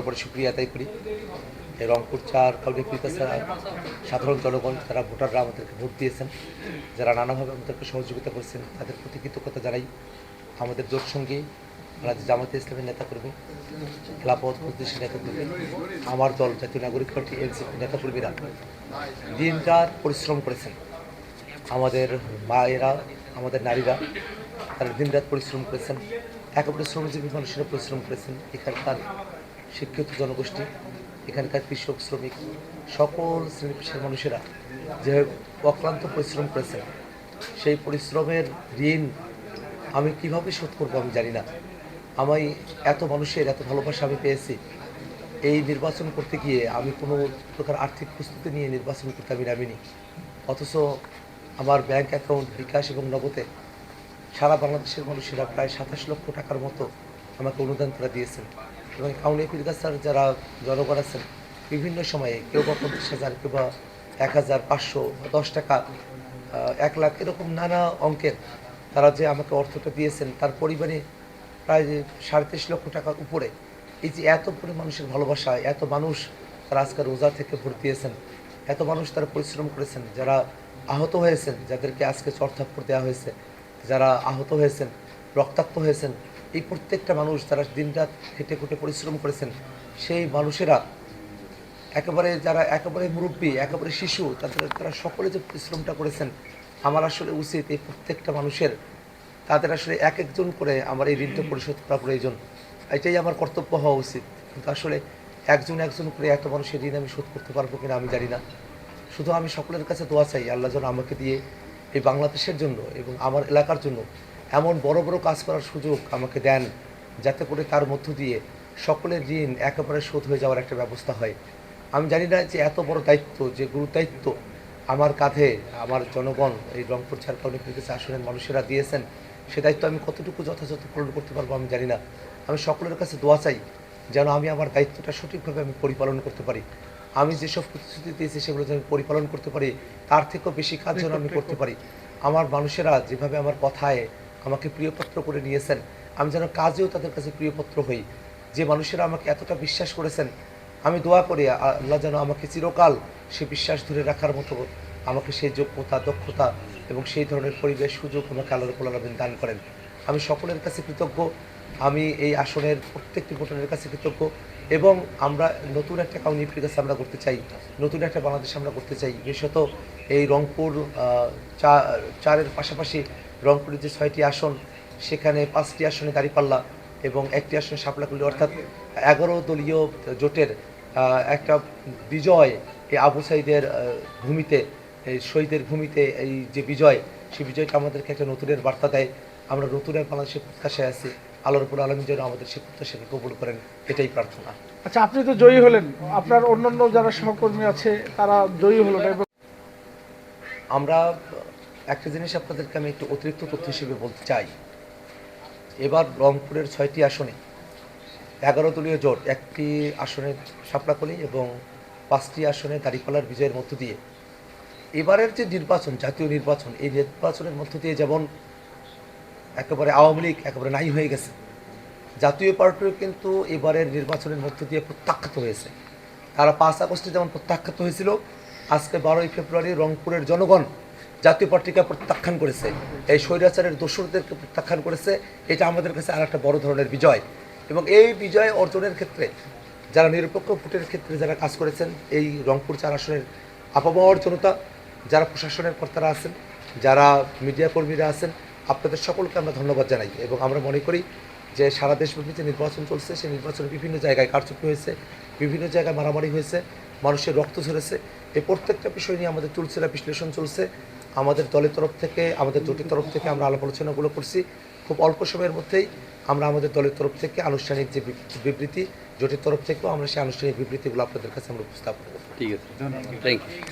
তারপরে শুক্রিয়া আদায় করি এই রংপুর ৪ কাউন্টি প্রিকাসার সাধারণ জনগণ যারা ভোটাররা আমাদেরকে ভোট দিয়েছেন, যারা নানাভাবে আমাদেরকে সহযোগিতা করেছেন, তাদের প্রতি কৃতজ্ঞতা জানাই। আমাদের জোট সঙ্গী বাংলাদেশ জামায়াতে ইসলামের নেতাকর্মী, খেলাফত মজলিসের নেতাকর্মী, আমার দল জাতীয় নাগরিক পার্টি এনসিপি নেতাকর্মীরা দিনরাত পরিশ্রম করেছেন। আমাদের মায়েরা, আমাদের নারীরা তারা দিনরাত পরিশ্রম করেছেন। একেবারে শ্রমজীবী মানুষেরা পরিশ্রম করেছেন। এখানকার শিক্ষিত জনগোষ্ঠী, এখানকার কৃষক, শ্রমিক, সকল শ্রেণী পেশার মানুষেরা যে অক্লান্ত পরিশ্রম করেছেন, সেই পরিশ্রমের ঋণ আমি কিভাবে শোধ করবো আমি জানি না। আমি এত মানুষের এত ভালোবাসা আমি পেয়েছি। এই নির্বাচন করতে গিয়ে আমি কোনো প্রকার আর্থিক প্রস্তুতি নিয়ে নির্বাচন করতে আমি নামিনি, অথচ আমার ব্যাংক অ্যাকাউন্ট বিকাশ এবং নগদে সারা বাংলাদেশের মানুষেরা প্রায় ২৭ লক্ষ টাকার মতো আমাকে অনুদান তারা দিয়েছেন। এবং কাউন্টি প্রিকাসার যারা জনগণ আছেন, বিভিন্ন সময়ে কেউ বা ৫০,০০০, কেউ বা ১,০০০, ৫০০, ১০ টাকা, ১ লাখ, এরকম নানা অঙ্কের তারা যে আমাকে অর্থটা দিয়েছেন, তার পরিমাণে প্রায় ৩.৫ লক্ষ টাকার উপরে। এই যে এত করে মানুষের ভালোবাসা, এত মানুষ তারা আজকে রোজা থেকে ভোট দিয়েছেন, এত মানুষ তারা পরিশ্রম করেছেন, যারা আহত হয়েছেন, যাদেরকে আজকে চড়থাপ্পড় দেওয়া হয়েছে, যারা আহত হয়েছেন, রক্তাক্ত হয়েছেন, এই প্রত্যেকটা মানুষ তারা দিনরাত খেটে খুঁটে পরিশ্রম করেছেন। সেই মানুষেরা একেবারে যারা একেবারে মুরব্বী, একেবারে শিশু, তারা সকলে যে পরিশ্রমটা করেছেন, আমার আসলে উচিত এই প্রত্যেকটা মানুষের তাদের আসলে এক একজন করে আমার এই ঋণটা পরিশোধ করা প্রয়োজন। এটাই আমার কর্তব্য হওয়া উচিত। কিন্তু আসলে একজন একজন করে এত মানুষের ঋণ আমি শোধ করতে পারবো কিনা আমি জানি না। শুধু আমি সকলের কাছে দোয়া চাই, আল্লাহ যেন আমাকে দিয়ে এই বাংলাদেশের জন্য এবং আমার এলাকার জন্য এমন বড় বড় কাজ করার সুযোগ আমাকে দেন, যাতে করে তার মধ্য দিয়ে সকলের ঋণ একেবারে শোধ হয়ে যাওয়ার একটা ব্যবস্থা হয়। আমি জানি না যে এত বড় দায়িত্ব, যে গুরুদায়িত্ব আমার কাঁধে আমার জনগণ, এই রংপুর ৪ কাউন্টি প্রিকাসার আসনের মানুষেরা দিয়েছেন, সে দায়িত্ব আমি কতটুকু যথাযথ পূরণ করতে পারবো আমি জানি না। আমি সকলের কাছে দোয়া চাই যেন আমি আমার দায়িত্বটা সঠিকভাবে আমি পরিপালন করতে পারি। আমি যেসব প্রতিশ্রুতি দিয়েছি সেগুলো যেন পরিপালন করতে পারি, তার থেকেও বেশি কাজ যেন আমি করতে পারি। আমার মানুষেরা যেভাবে আমার কথায় আমাকে প্রিয়পাত্র করে নিয়েছেন, আমি যেন কাজেও তাদের কাছে প্রিয়পাত্র হই। যে মানুষেরা আমাকে এতটা বিশ্বাস করেছেন, আমি দোয়া করি আল্লাহ যেন আমাকে চিরকাল সে বিশ্বাস ধরে রাখার মতো আমাকে সেই যোগ্যতা, দক্ষতা এবং সেই ধরনের পরিবেশ, সুযোগ আমাকে আল্লাহ রাব্বুল আলামিন দান করেন। আমি সকলের কাছে কৃতজ্ঞ। আমি এই আসনের প্রত্যেকটি ভোটারের কাছে কৃতজ্ঞ। এবং আমরা নতুন একটা কাউন্টি প্রিকাস আমরা করতে চাই, নতুন একটা বাংলাদেশ আমরা করতে চাই। বিশেষত এই রংপুর ৪-এর পাশাপাশি রংপুরের যে ৬টি আসন, সেখানে ৫টি আসনে দাঁড়িপাল্লা এবং ১টি আসনে শাপলাকলি, অর্থাৎ ১১ দলীয় জোটের একটা বিজয়, এই আবু সাঈদের ভূমিতে, এই শহীদের ভূমিতে এই যে বিজয়, সেই বিজয়টা আমাদেরকে একটা নতুনের বার্তা দেয়। আমরা নতুনের বাংলাদেশের প্রত্যাশায় আছি। আল্লাহ রাব্বুল আলামিন যেন আমাদের সেই প্রত্যাশাকে কবুল করেন, এটাই প্রার্থনা। আচ্ছা, আপনি তো জয়ী হলেন, আপনার অন্যান্য যারা সহকর্মী আছে তারা জয়ী হলো না। আমরা একটা জিনিস আপনাদেরকে আমি একটু অতিরিক্ত তথ্য হিসেবে বলতে চাই। এবার রংপুরের ৬টি আসনে ১১ দলীয় জোট, ১টি আসনে শাপলাকলি এবং ৫টি আসনে দাঁড়িপাল্লার বিজয়ের মধ্য দিয়ে এবারের যে নির্বাচন, জাতীয় নির্বাচন, এই নির্বাচনের মধ্য দিয়ে যেমন একেবারে আওয়ামী লীগ একেবারে নাই হয়ে গেছে, জাতীয় পার্টিও কিন্তু এবারের নির্বাচনের মধ্য দিয়ে প্রত্যাখ্যাত হয়েছে। তারা ৫ আগস্টে যেমন প্রত্যাখ্যাত হয়েছিল, আজকে ১২ই ফেব্রুয়ারি রংপুরের জনগণ জাতীয় পার্টিকে প্রত্যাখ্যান করেছে, এই স্বৈরাচারের দোসরদেরকে প্রত্যাখ্যান করেছে। এটা আমাদের কাছে আর একটা বড় ধরনের বিজয়। এবং এই বিজয় অর্জনের ক্ষেত্রে যারা নিরপেক্ষ ভোটের ক্ষেত্রে যারা কাজ করেছেন, এই রংপুর ৪ আসনের আপামর জনতা, যারা প্রশাসনের কর্তারা আছেন, যারা মিডিয়া কর্মীরা আছেন, আপনাদের সকলকে আমরা ধন্যবাদ জানাই। এবং আমরা মনে করি যে সারা দেশব্যাপী যে নির্বাচন চলছে, সেই নির্বাচনে বিভিন্ন জায়গায় কারচুপি হয়েছে, বিভিন্ন জায়গায় মারামারি হয়েছে, মানুষের রক্ত ঝরেছে। এই প্রত্যেকটা বিষয় নিয়ে আমাদের চুলচেরা বিশ্লেষণ চলছে। আমাদের দলের তরফ থেকে, আমাদের জোটের তরফ থেকে আমরা আলাপ আলোচনাগুলো করছি। খুব অল্প সময়ের মধ্যেই আমরা আমাদের দলের তরফ থেকে আনুষ্ঠানিক যে বিবৃতি, জোটের তরফ থেকেও আমরা সেই আনুষ্ঠানিক বিবৃতিগুলো আপনাদের কাছে আমরা উপস্থাপন করব। ঠিক আছে, থ্যাংক ইউ।